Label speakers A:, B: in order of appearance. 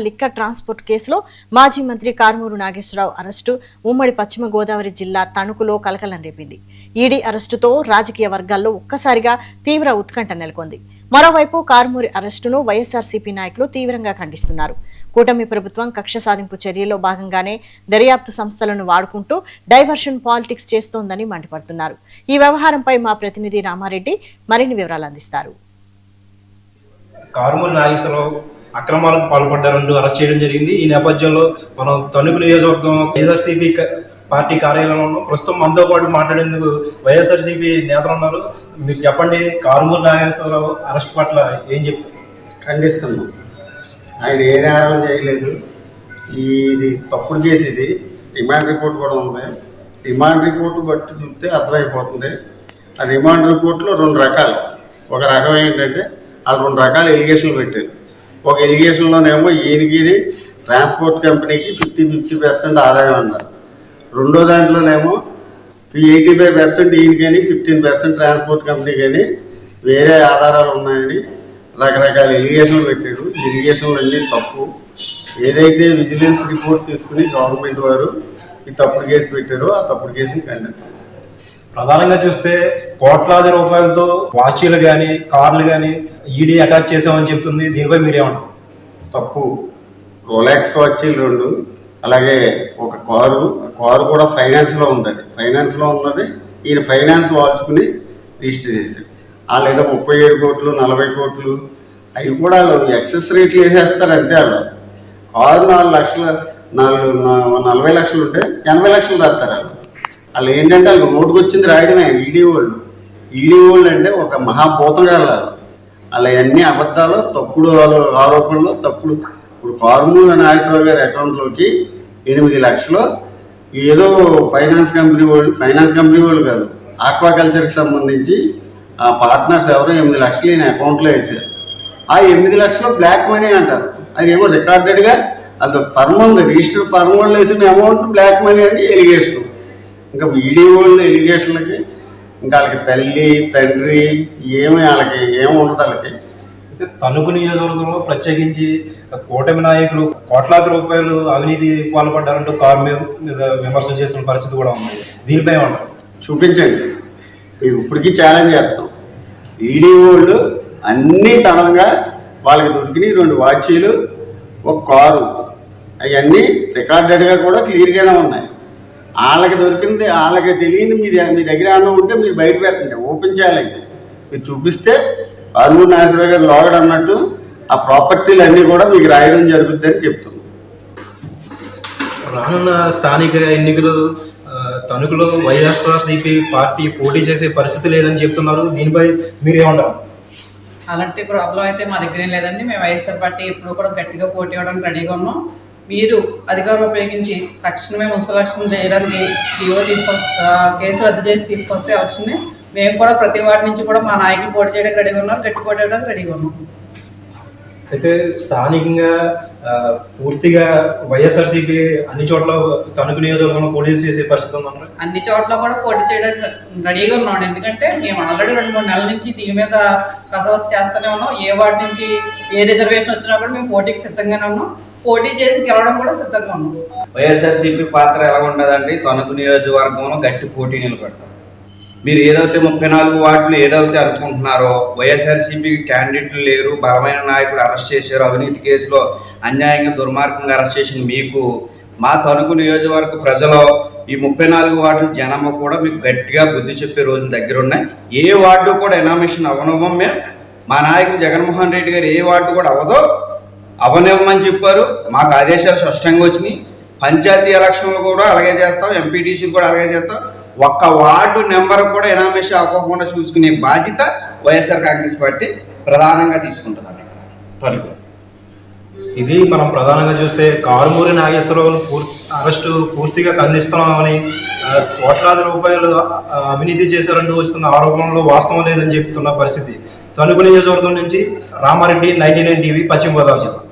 A: Liquor transport కేసులో మాజీ మంత్రి కారుమూరు నాగేశ్వరరావు అరెస్టు ఉమ్మడి పశ్చిమ గోదావరి జిల్లా తణుకులో కలకలం రేపింది. ఈడీ అరెస్టుతో రాజకీయ వర్గాల్లో ఒక్కసారిగా తీవ్ర ఉత్కంఠ నెలకొంది. మరోవైపు కారుమూరి అరెస్టును వైఎస్ఆర్సీపీ నాయకులు తీవ్రంగా ఖండిస్తున్నారు. కూటమి ప్రభుత్వం కక్ష సాధింపు చర్యల్లో భాగంగానే దర్యాప్తు సంస్థలను వాడుకుంటూ డైవర్షన్ పాలిటిక్స్ చేస్తోందని మండిపడుతున్నారు. ఈ వ్యవహారంపై మా ప్రతినిధి రామారెడ్డి మరిన్ని వివరాలు అందిస్తారు.
B: కారుమూరి నాగేశ్వరరావు అక్రమాలకు పాల్పడ్డారంటూ అరెస్ట్ చేయడం జరిగింది. ఈ నేపథ్యంలో మనం తణుకు నియోజకవర్గం వైఎస్ఆర్సీపీ పార్టీ కార్యాలయంలో ప్రస్తుతం మనతో పాటు మాట్లాడేందుకు వైఎస్ఆర్సీపీ నేతలు ఉన్నారు. మీరు చెప్పండి, కారుమూరి నాగేశ్వరరావు అరెస్ట్ పట్ల ఏం చెప్తారు?
C: ఖండిస్తున్నాం. ఆయన ఏ నేరం చేయలేదు. ఇది తప్పుడు చేసేది. రిమాండ్ రిపోర్ట్ కూడా ఉంది. రిమాండ్ రిపోర్టు బట్టి చూస్తే అర్థమైపోతుంది. ఆ రిమాండ్ రిపోర్ట్లో రెండు రకాలు. ఒక రకం ఏంటంటే వాళ్ళు రెండు రకాల ఎలిగేషన్లు పెట్టారు. ఒక ఎలిగేషన్లోనేమో ఈయనకి ట్రాన్స్పోర్ట్ కంపెనీకి 50% ఆదాయం అన్నారు. రెండో దాంట్లోనేమో 85% ఈయనకని 15% ట్రాన్స్పోర్ట్ కంపెనీ కానీ వేరే ఆధారాలు ఉన్నాయని రకరకాల ఎలిగేషన్లు పెట్టారు. ఎలిగేషన్లు అన్నీ తప్పు. ఏదైతే విజిలెన్స్ రిపోర్ట్ తీసుకుని గవర్నమెంట్ వారు ఈ తప్పుడు కేసు పెట్టారో ఆ తప్పుడు కేసుని ఖండిస్తారు.
B: ప్రధానంగా చూస్తే కోట్లాది రూపాయలతో వాచీలు కానీ కార్లు కానీ ఈడీ అటాచ్ చేసామని చెప్తుంది. దీనిపై మీరేమంటారు?
C: తప్పు. రోలాక్స్ వాచీలు 2, అలాగే ఒక కారు కూడా ఫైనాన్స్లో ఉంది. ఫైనాన్స్లో ఉన్నది ఈయన ఫైనాన్స్ వాల్చుకుని రిజిస్టర్ చేశారు. వాళ్ళు ఏదో 37 కోట్లు 40 కోట్లు అవి కూడా వాళ్ళు ఎక్సెస్ రేట్లు వేసేస్తారు అంతే. వాళ్ళు కారు 4 లక్షలు 40 లక్షలు ఉంటే 80 లక్షలు రాస్తారు. వాళ్ళు ఏంటంటే వాళ్ళు నోటుకు వచ్చింది రాయడమే. ఈడీ వాళ్ళు అంటే ఒక మహాభూతగాళ్ళు. అలా అన్ని అబద్ధాలు, తప్పుడు ఆరోపణలు, తప్పుడు. ఇప్పుడు కారుమూరి నాగేశ్వరరావు గారి అకౌంట్లోకి 8 లక్షలు ఏదో ఫైనాన్స్ కంపెనీ వాళ్ళు కాదు, ఆక్వాకల్చర్కి సంబంధించి ఆ పార్ట్నర్స్ ఎవరో 8 లక్షలు ఈయన అకౌంట్లో వేసారు. ఆ 8 లక్షలు బ్లాక్ మనీ అంటారు. అది ఏమో రికార్డెడ్గా అది ఫర్మ్ ఉంది, రిజిస్టర్డ్ ఫర్మ్ వాళ్ళు వేసిన అమౌంట్ బ్లాక్ మనీ అని ఎలిగేషన్. ఇంకా ఈడీ వాళ్ళు ఎలిగేషన్లకి ఇంకా వాళ్ళకి తల్లి తండ్రి వాళ్ళకి ఏముండదు. వాళ్ళకి
B: అయితే తణుకు నియోజకవర్గంలో ప్రత్యేకించి కూటమి నాయకులు కోట్లాది రూపాయలు అవినీతి పాల్పడ్డారంటూ కారు మీద విమర్శలు చేస్తున్న పరిస్థితి కూడా ఉంది. దీనిపై ఏమంటారు?
C: చూపించండి. మీకు ఇప్పటికీ ఛాలెంజ్ చేస్తాం. ఈడీ వాళ్ళు అన్నీ తనంగా వాళ్ళకి దొరికినాయి. 2 వాచీలు, ఒక కారు, అవన్నీ రికార్డెడ్గా కూడా క్లియర్గానే ఉన్నాయి. వాళ్ళకి దొరికింది వాళ్ళకి తెలియదు. మీ దగ్గర అన్న ఉంటే మీరు బయట పెట్టండి, ఓపెన్ చేయాలండి. మీరు చూపిస్తే కారుమూరి నాగేశ్వరరావు గారు లోగడ్ అన్నట్టు ఆ ప్రాపర్టీలు అన్నీ కూడా మీకు రాయడం జరుగుతుందని చెప్తున్నాం.
B: రానున్న స్థానిక ఎన్నికలు తణుకులో వైఎస్ఆర్సీపీ పార్టీ పోటీ చేసే పరిస్థితి లేదని చెప్తున్నారు. దీనిపై మీరేమంటారు?
D: అలాంటి ప్రాబ్లం అయితే మా దగ్గర లేదండి. మేము వైఎస్ఆర్ పార్టీ ఇప్పుడు కూడా గట్టిగా పోటీ ఇవ్వడానికి రెడీగా ఉన్నాం. మీరు అధికారం ఉపయోగించి తక్షణమే మున్సిపల్ ఎలక్షన్ చేయడానికి కేసు రద్దు చేసి తీసుకొస్తే ఎలక్షన్ని మేము కూడా ప్రతి వాటి నుంచి కూడా మా నాయకులు పోటీ చేయడానికి రెడీగా ఉన్నారు, గట్టి పోటీ చేయడానికి రెడీగా ఉన్నాం.
B: అయితే స్థానికంగా పూర్తిగా వైఎస్ఆర్సీపీ అన్ని చోట్ల తణుకు నియోజకవర్గంలో పోటీ చేసే పరిస్థితి ఉందన్నారు.
D: అన్ని చోట్ల కూడా పోటీ చేయడానికి రెడీగా ఉన్నాం. ఎందుకంటే మేము ఆల్రెడీ 2-3 నెలల నుంచి దీని మీద కసరత్తు చేస్తూనే ఉన్నాం. ఏ వాటి నుంచి ఏ రిజర్వేషన్ వచ్చినా కూడా మేము పోటీకి సిద్ధంగానే ఉన్నాం. పోటీ చేసి గెలవడం కూడా సిద్ధంగా ఉన్నాం.
E: వైఎస్ఆర్సీపీ పాత్ర ఎలా ఉండదండి? తణుకు నియోజకవర్గంలో గట్టి పోటీ నిలబడతాం. మీరు ఏదైతే 34 వార్డులు ఏదైతే అనుకుంటున్నారో, వైఎస్ఆర్సీపీకి క్యాండిడేట్లు లేరు, బలమైన నాయకుడు అరెస్ట్ చేశారు, అవినీతి కేసులో అన్యాయంగా దుర్మార్గంగా అరెస్ట్ చేసిన మీకు మా తణుకు నియోజకవర్గ ప్రజలు ఈ 34 వార్డుల జనాభా కూడా మీకు గట్టిగా బుద్ధి చెప్పే రోజులు దగ్గర ఉన్నాయి. ఏ వార్డు కూడా ఎనామినేషన్ అవనివ్వం. మేము మా నాయకుడు జగన్మోహన్ రెడ్డి గారు ఏ వార్డు కూడా అవనివ్వమని చెప్పారు. మాకు ఆదేశాలు స్పష్టంగా వచ్చినాయి. పంచాయతీ ఎలక్షన్లు కూడా అలాగే చేస్తాం, ఎంపీటీసీలు కూడా అలాగే చేస్తాం. ఒక్క వార్డు నెంబర్ కూడా ఎనామినేషన్ అవ్వకుండా చూసుకునే బాధ్యత వైఎస్ఆర్ కాంగ్రెస్ పార్టీ ప్రధానంగా తీసుకుంటున్నారు.
B: ఇది మనం ప్రధానంగా చూస్తే కారుమూరి నాగేశ్వరరావు అరెస్టు పూర్తిగా ఖండిస్తున్నామని, కోట్లాది రూపాయలు అవినీతి చేశారంటూ వస్తున్న ఆరోపణలో వాస్తవం లేదని చెప్తున్న పరిస్థితి. తణుకు నియోజకవర్గం నుంచి రామారెడ్డి, 99 టీవీ, పశ్చిమ గోదావరి జిల్లా.